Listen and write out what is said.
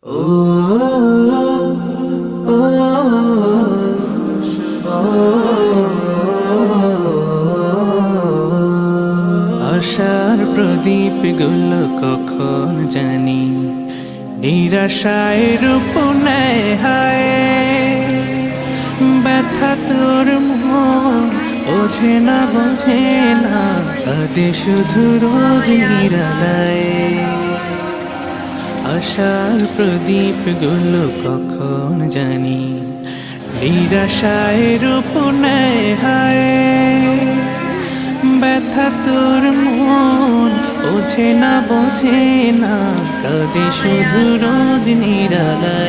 ও আশার প্রদীপ গুলো কখন জানি নিরাশায় রূপ নেয় হায়। ব্যথা তোর মন বোঝে না কাঁদে শুধু রোজ নিরালায়। আশার প্রদীপ গুলো কখন জানি নিরাশায় রূপ নেয় হায়। ব্যথা তোর মন বোঝে না কাঁদে শুধু রোজ নিরালায়।